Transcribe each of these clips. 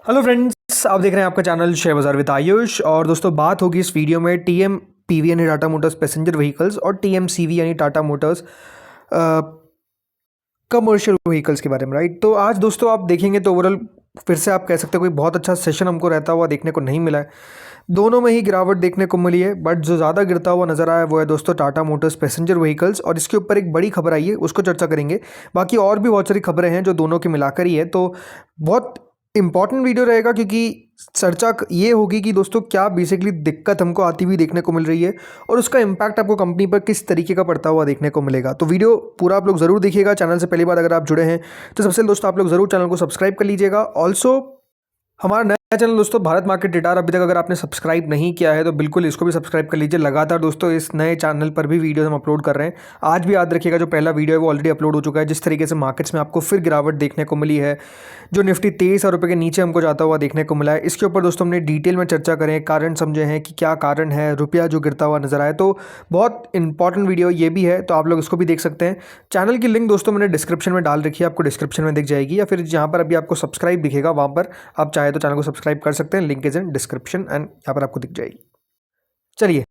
Hello friends, आप देख रहे हैं आपका चैनल शेयर बाजार विद आयुष। और दोस्तों, बात होगी इस वीडियो में टीएम पीवी यानी टाटा मोटर्स पैसेंजर व्हीकल्स और टीएमसीवी यानी टाटा मोटर्स कमर्शियल व्हीकल्स के बारे में, राइट। तो आज दोस्तों आप देखेंगे तो ओवरऑल फिर से आप कह सकते हैं कोई बहुत अच्छा सेशन हमको रहता हुआ देखने को नहीं मिला है। दोनों में ही गिरावट देखने को मिली है, बट जो ज़्यादा गिरता हुआ नजर आया वो है दोस्तों टाटा मोटर्स पैसेंजर व्हीकल्स। और इसके ऊपर एक बड़ी खबर आई है, उसको चर्चा करेंगे। बाकी और भी बहुत सारी खबरें हैं जो दोनों की मिलाकर ही है, तो बहुत इंपॉर्टेंट वीडियो रहेगा क्योंकि चर्चा ये होगी कि दोस्तों क्या बेसिकली दिक्कत हमको आती हुई देखने को मिल रही है और उसका इम्पैक्ट आपको कंपनी पर किस तरीके का पड़ता हुआ देखने को मिलेगा। तो वीडियो पूरा आप लोग ज़रूर देखिएगा। चैनल से पहली बार अगर आप जुड़े हैं तो सबसे दोस्तों आप लोग ज़रूर चैनल को सब्सक्राइब कर लीजिएगा। ऑल्सो हमारा नया चैनल दोस्तों भारत मार्केट रडार, अभी तक अगर आपने सब्सक्राइब नहीं किया है तो बिल्कुल इसको भी सब्सक्राइब कर लीजिए। लगातार दोस्तों इस नए चैनल पर भी वीडियो हम अपलोड कर रहे हैं। आज भी याद रखिएगा जो पहला वीडियो है वो ऑलरेडी अपलोड हो चुका है। जिस तरीके से मार्केट्स में आपको फिर गिरावट देखने को मिली है, जो निफ्टी 23,000 रुपये के नीचे हमको जाता हुआ देखने को मिला है, इसके ऊपर दोस्तों हमने डिटेल में चर्चा करें, कारण समझे हैं कि क्या कारण है, रुपया जो गिरता हुआ नजर आए। तो बहुत इंपॉर्टेंट वीडियो ये भी है, तो आप लोग इसको भी देख सकते हैं। चैनल की लिंक दोस्तों मैंने डिस्क्रिप्शन में डाल रखी है, आपको डिस्क्रिप्शन में दिख जाएगी, या फिर जहाँ पर अभी आपको सब्सक्राइब दिखेगा वहाँ पर आप चाहे तो चैनल को सब्सक्राइब कर सकते हैं। Link is in description and यहाँ पर आपको दिख जाएगी। चलिए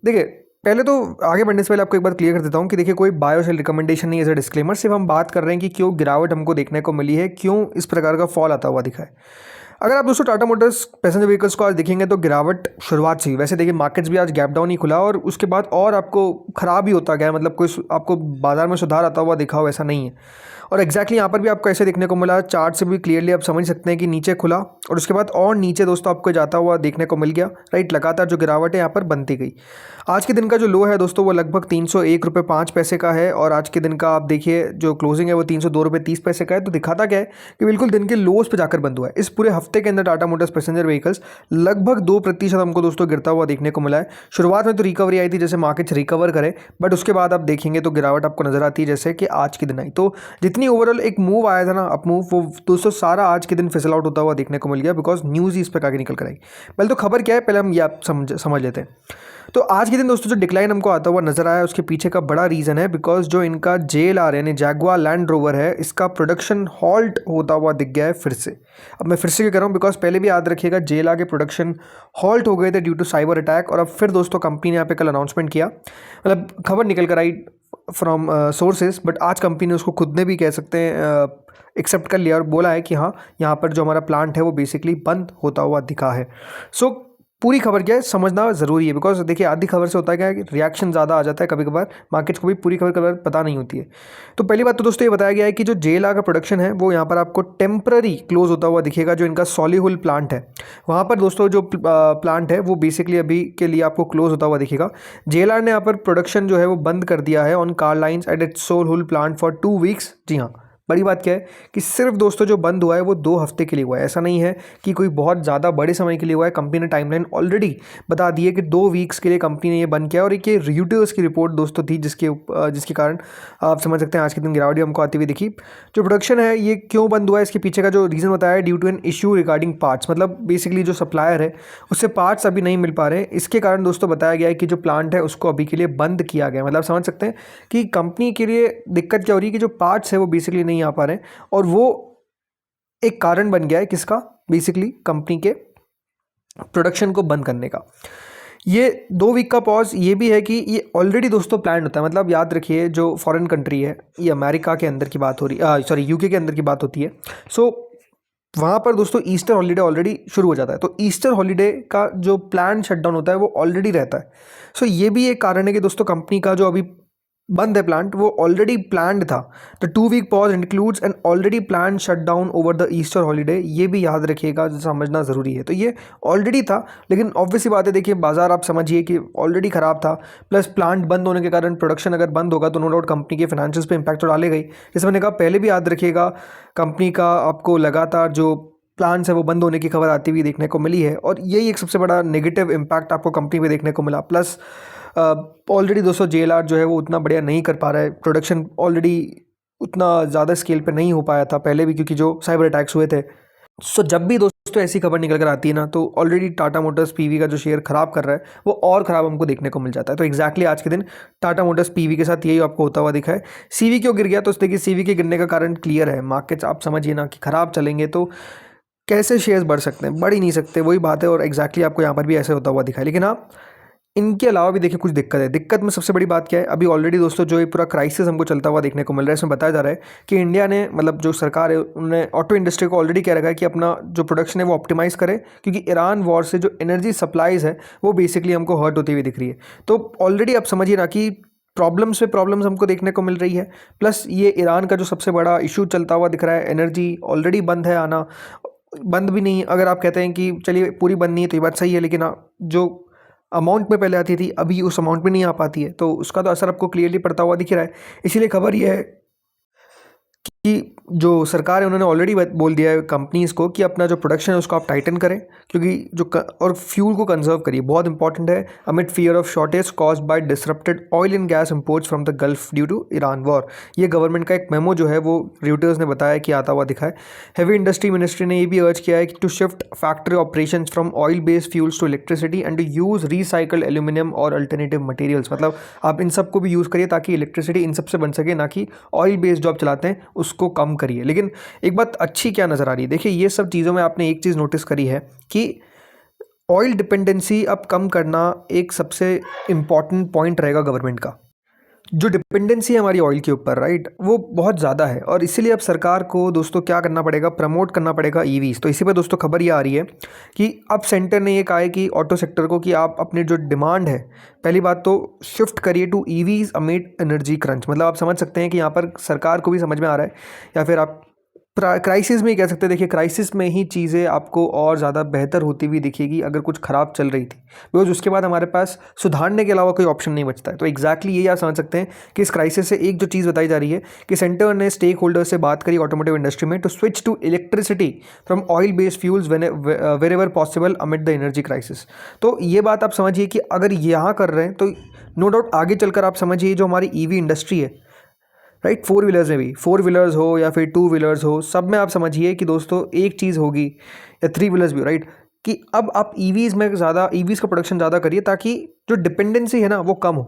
देखिए, पहले तो आगे बढ़ने से पहले आपको एक बात क्लियर कर देता हूँ कि देखिए कोई बाय और सेल रिकमेंडेशन नहीं है, एज अ डिस्क्लेमर। सिर्फ हम बात कर रहे हैं कि क्यों गिरावट हमको देखने को मिली है, क्यों इस प्रकार का फॉल आता हुआ दिखा है। अगर आप दोस्तों टाटा मोटर्स पैसेंजर व्हीकल्स को आज देखेंगे तो गिरावट शुरुआत से ही, वैसे देखिए मार्केट्स भी आज गैप डाउन ही खुला और उसके बाद और आपको खराब ही होता गया, मतलब कोई आपको बाजार में सुधार आता हुआ दिखा हो ऐसा नहीं है। और एक्जैक्टली यहाँ पर भी आपको ऐसे देखने को मिला, चार्ट से भी क्लियरली आप समझ सकते हैं कि नीचे खुला और उसके बाद और नीचे दोस्तों आपको जाता हुआ देखने को मिल गया, राइट। लगातार जो गिरावट है यहाँ पर बनती गई। आज के दिन का जो लो है दोस्तों वो लगभग 301 रुपये 5 पैसे का है, और आज के दिन का आप देखिए जो क्लोजिंग है वो 302 रुपये 30 पैसे का है। तो दिखाता क्या है कि बिल्कुल दिन के लोस पे जाकर बंद हुआ है। इस पूरे हफ्ते के अंदर टाटा मोटर्स पैसेंजर व्हीकल्स लगभग 2% हमको दोस्तों गिरता हुआ देखने को मिला है। शुरुआत में तो रिकवरी आई थी, जैसे मार्केट्स रिकवर करे, बट उसके बाद आप देखेंगे तो गिरावट आपको नजर आती है जैसे कि आज के दिन आई। तो जितनी ओवरऑल एक मूव आया था ना, अप मूव, वो दोस्तों सारा आज के दिन फिसल आउट होता हुआ देखने को मिल गया, बिकॉज न्यूज़ ही इस पर आगे निकल कर आई। पहले तो खबर क्या है पहले हम ये आप समझ लेते हैं। तो आज के दिन दोस्तों जो डिक्लाइन हमको आता हुआ नजर आया उसके पीछे का बड़ा रीज़न है, बिकॉज जो इनका JLR यानी जैगुआर लैंड रोवर है, इसका प्रोडक्शन हॉल्ट होता हुआ दिख गया है फिर से। अब मैं फिर से क्या कर रहा हूँ, बिकॉज पहले भी याद रखिएगा JLR के प्रोडक्शन हॉल्ट हो गए थे ड्यू टू साइबर अटैक, और अब फिर दोस्तों कंपनी ने यहाँ पे कल अनाउंसमेंट किया, मतलब खबर निकल कर आई फ्रॉम सोर्सेज, बट आज कंपनी ने उसको खुद ने भी कह सकते हैं एक्सेप्ट कर लिया और बोला है कि हाँ, यहाँ पर जो हमारा प्लांट है वो बेसिकली बंद होता हुआ दिखा है। सो पूरी खबर क्या है समझना ज़रूरी है, बिकॉज देखिए आधी खबर से होता है क्या है कि रिएक्शन ज़्यादा आ जाता है, कभी कभार मार्केट्स को भी पूरी खबर पता नहीं होती है। तो पहली बात तो दोस्तों ये बताया गया है कि जो JLR का प्रोडक्शन है वो यहाँ पर आपको टेम्पररी क्लोज होता हुआ दिखेगा। जो इनका सॉलीहुल प्लांट है वहाँ पर दोस्तों जो प्लांट है वो बेसिकली अभी के लिए आपको क्लोज होता हुआ दिखेगा। JLR ने यहाँ पर प्रोडक्शन जो है वो बंद कर दिया है on car lines at its Solihull plant for 2 weeks. जी हाँ, बड़ी बात क्या है कि सिर्फ दोस्तों जो बंद हुआ है वो 2 हफ्ते के लिए हुआ है, ऐसा नहीं है कि कोई बहुत ज़्यादा बड़े समय के लिए हुआ है। कंपनी ने टाइमलाइन ऑलरेडी बता दी है कि 2 वीक्स के लिए कंपनी ने ये बंद किया, और एक ये रियूटर्स की रिपोर्ट दोस्तों थी जिसके कारण आप समझ सकते हैं आज के दिन गिरावट हमको आती हुई दिखी। जो प्रोडक्शन है ये क्यों बंद हुआ है, इसके पीछे का जो रीज़न बताया है due to an issue regarding parts, मतलब बेसिकली जो सप्लायर है उससे पार्ट्स अभी नहीं मिल पा रहे हैं। इसके कारण दोस्तों बताया गया है कि जो प्लांट है उसको अभी के लिए बंद किया गया। मतलब समझ सकते हैं कि कंपनी के लिए दिक्कत क्या हो रही है कि जो पार्ट्स है वो बेसिकली नहीं आ पा रहे हैं, और वो एक कारण बन गया है किसका, बेसिकली कंपनी के प्रोडक्शन को बंद करने का। ये 2 वीक का पॉज ये भी है कि ये ऑलरेडी दोस्तों प्लान होता है। मतलब याद रखिए जो फॉरेन कंट्री है, ये अमेरिका के अंदर की बात हो रही, सॉरी यूके के अंदर की बात होती है। सो वहाँ पर दोस्तों ईस्टर हॉलीडे ऑलरेडी शुरू हो जाता है, तो ईस्टर हॉलीडे का जो प्लान शटडाउन होता है वो ऑलरेडी रहता है। सो ये भी एक कारण है कि दोस्तों कंपनी का जो अभी बंद है प्लांट वो ऑलरेडी प्लान्ड था। The 2 week pause includes an already plan shut down over the Easter holiday. ये भी याद रखिएगा, समझना ज़रूरी है। तो ये ऑलरेडी था, लेकिन ऑब्वियसली बात है देखिए बाजार आप समझिए कि ऑलरेडी ख़राब था, प्लस प्लांट बंद होने के कारण प्रोडक्शन अगर बंद होगा तो नो डाउट कंपनी के फाइनेंशियल्स पे इंपैक्ट तो डालेगा ही। जैसे मैंने कहा पहले भी याद रखिएगा, कंपनी का आपको लगातार जो प्लान्स है वो बंद होने की खबर आती हुई देखने को मिली है, और यही एक सबसे बड़ा नेगेटिव इम्पैक्ट आपको कंपनी पे देखने को मिला। प्लस ऑलरेडी दोस्तों JLR जो है वो उतना बढ़िया नहीं कर पा रहा है, प्रोडक्शन ऑलरेडी उतना ज़्यादा स्केल पे नहीं हो पाया था पहले भी, क्योंकि जो साइबर अटैक्स हुए थे। सो जब भी दोस्तों ऐसी खबर निकल कर आती है ना, तो ऑलरेडी टाटा मोटर्स PV का जो शेयर खराब कर रहा है वो और ख़राब हमको देखने को मिल जाता है। तो एक्जैक्टली आज के दिन टाटा मोटर्स PV के साथ यही आपको होता हुआ दिखा है। CV क्यों गिर गया, तो देखिए CV के गिरने का कारण क्लियर है। मार्केट्स आप समझिए ना कि ख़राब चलेंगे तो कैसे शेयर्स बढ़ सकते हैं? बढ़ ही नहीं सकते, वही बात है। और एग्जैक्टली आपको यहाँ पर भी ऐसे होता हुआ दिखा है। लेकिन हाँ, इनके अलावा भी देखिए कुछ दिक्कत है। दिक्कत में सबसे बड़ी बात क्या है, अभी ऑलरेडी दोस्तों जो ये पूरा क्राइसिस हमको चलता हुआ देखने को मिल रहा है, इसमें बताया जा रहा है कि इंडिया ने, मतलब जो सरकार है, उन्होंने ऑटो इंडस्ट्री को ऑलरेडी कह रखा है कि अपना जो प्रोडक्शन है वो ऑप्टिमाइज़ करे, क्योंकि ईरान वॉर से जो एनर्जी सप्लाईज है वो बेसिकली हमको हर्ट होती हुई दिख रही है। तो ऑलरेडी आप समझिए ना कि प्रॉब्लम्स पे प्रॉब्लम्स हमको देखने को मिल रही है। प्लस ये ईरान का जो सबसे बड़ा इशू चलता हुआ दिख रहा है, एनर्जी ऑलरेडी बंद है आना, बंद भी नहीं। अगर आप कहते हैं कि चलिए पूरी बंद नहीं है तो ये बात सही है, लेकिन जो अमाउंट में पहले आती थी अभी उस अमाउंट में नहीं आ पाती है, तो उसका तो असर आपको क्लियरली पड़ता हुआ दिख रहा है। इसीलिए खबर यह है कि जो सरकार है उन्होंने ऑलरेडी बोल दिया है कंपनीज़ को कि अपना जो प्रोडक्शन है उसको आप टाइटन करें, क्योंकि और फ्यूल को कंजर्व करिए, बहुत इंपॉर्टेंट है। Amid fear of shortage caused by disrupted oil and gas imports from the Gulf due to Iran war. ये गवर्नमेंट का एक मेमो जो है वो रॉयटर्स ने बताया कि आता हुआ दिखा है। हैवी इंडस्ट्री मिनिस्ट्री ने ये भी अर्ज किया है कि to shift factory operation from oil based fuels to electricity and to use recycled aluminium और अल्टरनेटिव मटेरियल्स। मतलब आप इन सब को भी यूज़ करिए ताकि इलेक्ट्रिसिटी इन सबसे बन सके, ना कि ऑयल बेस्ड जो आप चलाते हैं उसको कम करिए। लेकिन एक बात अच्छी क्या नज़र आ रही है, देखिए ये सब चीज़ों में आपने एक चीज़ नोटिस करी है कि ऑयल डिपेंडेंसी अब कम करना एक सबसे इम्पॉर्टेंट पॉइंट रहेगा गवर्नमेंट का। जो डिपेंडेंसी है हमारी ऑयल के ऊपर, राइट, वो बहुत ज़्यादा है। और इसीलिए अब सरकार को दोस्तों क्या करना पड़ेगा, प्रमोट करना पड़ेगा ईवीज़। तो इसी पर दोस्तों खबर ये आ रही है कि अब सेंटर ने ये कहा है कि ऑटो सेक्टर को कि आप अपने जो डिमांड है, पहली बात तो शिफ्ट करिए to EVs amid energy crunch. मतलब आप समझ सकते हैं कि यहाँ पर सरकार को भी समझ में आ रहा है, या फिर आप क्राइसिस में ही कह सकते हैं। देखिए क्राइसिस में ही चीज़ें आपको और ज़्यादा बेहतर होती हुई दिखेगी अगर कुछ ख़राब चल रही थी, बिकॉज उसके बाद हमारे पास सुधारने के अलावा कोई ऑप्शन नहीं बचता है। तो एग्जैक्टली यही आप समझ सकते हैं कि इस क्राइसिस से एक जो चीज़ बताई जा रही है कि सेंटर ने स्टेक होल्डर से बात करी ऑटोमोटिव इंडस्ट्री में to switch to electricity from oil based fuels wherever possible amid the energy crisis. तो ये बात आप समझिए कि अगर यहाँ कर रहे हैं तो नो डाउट आगे चलकर आप समझिए जो हमारी ईवी इंडस्ट्री है, राइट, फोर व्हीलर्स में भी, फोर व्हीलर्स हो या फिर टू व्हीलर्स हो, सब में आप समझिए कि दोस्तों एक चीज़ होगी, या थ्री व्हीलर्स भी, राइट, कि अब आप ईवीज़ में ज़्यादा, ईवीज़ का प्रोडक्शन ज़्यादा करिए ताकि जो डिपेंडेंसी है ना वो कम हो।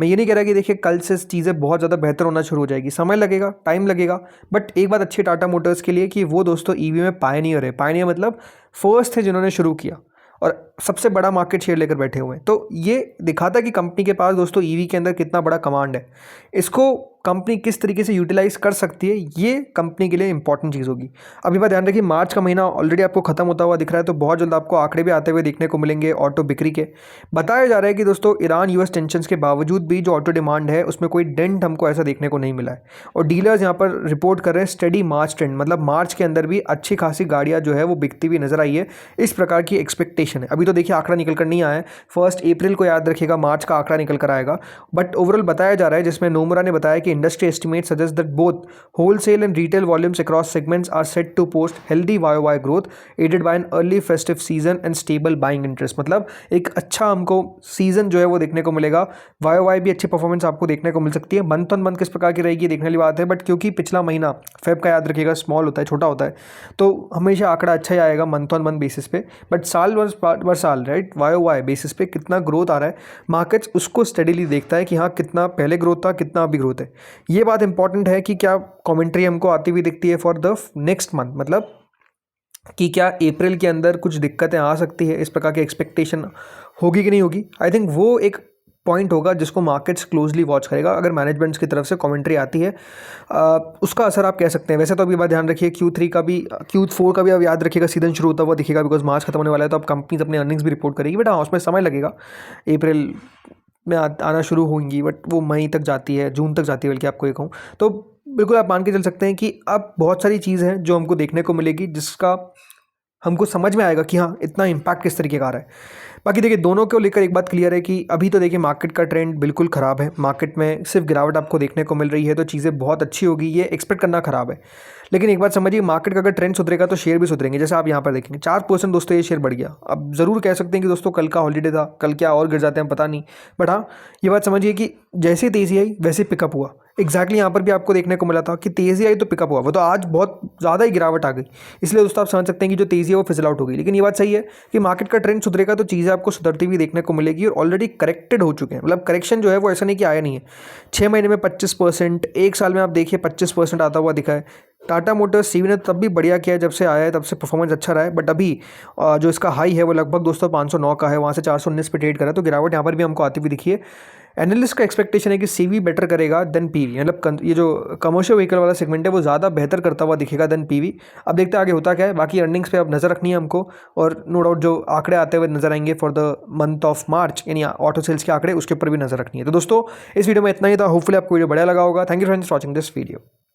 मैं ये नहीं कह रहा कि देखिए कल से चीज़ें बहुत ज़्यादा बेहतर होना शुरू हो जाएगी, समय लगेगा, टाइम लगेगा। बट एक बात अच्छी टाटा मोटर्स के लिए कि वो दोस्तों ईवी में पायनियर है। पायनियर मतलब फर्स्ट थे जिन्होंने शुरू किया और सबसे बड़ा मार्केट शेयर लेकर बैठे हुए हैं। तो ये दिखाता है कि कंपनी के पास दोस्तों ईवी के अंदर कितना बड़ा कमांड है। इसको कंपनी किस तरीके से यूटिलाइज कर सकती है, ये कंपनी के लिए इंपॉर्टेंट चीज़ होगी। अब ये बात ध्यान रखिए, मार्च का महीना ऑलरेडी आपको खत्म होता हुआ दिख रहा है, तो बहुत जल्द आपको आंकड़े भी आते हुए देखने को मिलेंगे ऑटो बिक्री के। बताया जा रहा है कि दोस्तों ईरान यूएस टेंशन के बावजूद भी जो ऑटो डिमांड है उसमें कोई डेंट हमको ऐसा देखने को नहीं मिला है। और डीलर्स यहाँ पर रिपोर्ट कर रहे हैं स्टडी मार्च ट्रेंड, मतलब मार्च के अंदर भी अच्छी खासी गाड़ियाँ जो है वो बिकती हुई नजर आई है। इस प्रकार की एक्सपेक्टेशन है। अभी तो देखिए आंकड़ा निकल कर नहीं आया है, 1 अप्रैल को याद रखिएगा मार्च का आंकड़ा निकल कर आएगा। बट ओवरऑल बताया जा रहा है, जिसमें नोमरा ने बताया कि industry estimate suggest that both wholesale and retail volumes across segments are set to post healthy Y growth aided by an early festive season and stable buying interest. मतलब एक अच्छा हमको सीजन जो है वो देखने को मिलेगा। वाई भी अच्छी परफॉर्मेंस आपको देखने को मिल सकती है। मंथ ऑन मंथ किस प्रकार की रहेगी देखने वाली बात है। बट क्योंकि पिछला महीना फेब का याद रखिएगा स्मॉल होता है, छोटा होता है, तो हमेशा आंकड़ा अच्छा ही आएगा मंथ ऑन मंथ बेसिस पे। बट साल वर साल, राइट, वाई बेसिस पे कितना ग्रोथ आ रहा है, मार्केट्स उसको स्टडीली देखता है कि हाँ कितना पहले ग्रोथ था, कितना अभी ग्रोथ है। ये बात इंपॉर्टेंट है कि क्या कमेंट्री हमको आती हुई दिखती है फॉर द नेक्स्ट मंथ, मतलब कि क्या अप्रैल के अंदर कुछ दिक्कतें आ सकती है, इस प्रकार की एक्सपेक्टेशन होगी कि नहीं होगी। आई थिंक वो एक पॉइंट होगा जिसको मार्केट्स क्लोजली वॉच करेगा। अगर मैनेजमेंट्स की तरफ से कमेंट्री आती है उसका असर आप कह सकते हैं। वैसे तो अभी बात ध्यान रखिए Q3 का भी, Q4 का भी अब याद रखिएगा सीजन शुरू होता हुआ दिखेगा, बिकॉज मार्च खत्म होने वाला है, तो अब कंपनीज अपने अर्निंग्स भी रिपोर्ट करेगी। बट हाँ उसमें समय लगेगा, अप्रैल में आना शुरू होंगी, बट वो मई तक जाती है, जून तक जाती है बल्कि आपको ये कहूँ तो। बिल्कुल आप मान के चल सकते हैं कि अब बहुत सारी चीज़ हैं जो हमको देखने को मिलेगी, जिसका हमको समझ में आएगा कि हाँ इतना इम्पैक्ट किस तरीके का आ रहा है। बाकी देखिए दोनों को लेकर एक बात क्लियर है कि अभी तो देखिए मार्केट का ट्रेंड बिल्कुल ख़राब है। मार्केट में सिर्फ गिरावट आपको देखने को मिल रही है, तो चीज़ें बहुत अच्छी होगी ये एक्सपेक्ट करना ख़राब है। लेकिन एक बात समझिए, मार्केट का अगर ट्रेंड सुधरेगा तो शेयर भी सुधरेंगे। जैसे आप यहाँ पर देखेंगे 4% दोस्तों ये शेयर बढ़ गया। अब ज़रूर कह सकते हैं कि दोस्तों कल का हॉलीडे था, कल क्या और गिर जाते हैं पता नहीं। बट हाँ ये बात समझिए कि जैसे तेज़ी आई वैसे पिकअप हुआ। एग्जैक्टली यहाँ पर भी आपको देखने को मिला था कि तेज़ी आई तो पिकअप हुआ, वो तो आज बहुत ज़्यादा ही गिरावट आ गई। इसलिए दोस्तों आप समझ सकते हैं कि जो तेज़ी है वो फिजल आउट हो गई। लेकिन ये बात सही है कि मार्केट का ट्रेंड सुधरेगा तो चीज़ें आपको सुधरती हुई देखने को मिलेगी। और ऑलरेडी करेक्टेड हो चुके हैं, मतलब करेक्शन जो है वो ऐसा नहीं कि आया नहीं है। 6 महीने में 25%, एक साल में आप देखिए 25% आता हुआ दिखा है। टाटा मोटर्स सीवी ने तब भी बढ़िया किया है, जब से आया है तब से परफॉर्मेंस अच्छा रहा है, बट अभी जो इसका हाई है वो लगभग दोस्तों 509 का है, वहाँ से 419 पे ट्रेड करा है, तो गिरावट यहाँ पर भी हमको आती हुई दिखी है। एनालिस्ट का एक्सपेक्टेशन है कि सीवी बेटर करेगा देन पीवी, मतलब ये जो कमर्शियल व्हीकल वाला सेगमेंट है वो ज़्यादा बेहतर करता हुआ दिखेगा देन पीवी। अब देखते हैं आगे होता क्या है। बाकी अर्निंग्स पे अब नज़र रखनी है हमको, और नो डाउट जो आंकड़े आते हुए नजर आएंगे for the month of March, यानी ऑटो सेल्स के आंकड़े, उसके ऊपर भी नजर रखनी है। तो दोस्तों इस वीडियो में इतना ही था, होपफुली आपको वीडियो बढ़िया लगा होगा। Thank you friends for watching this video.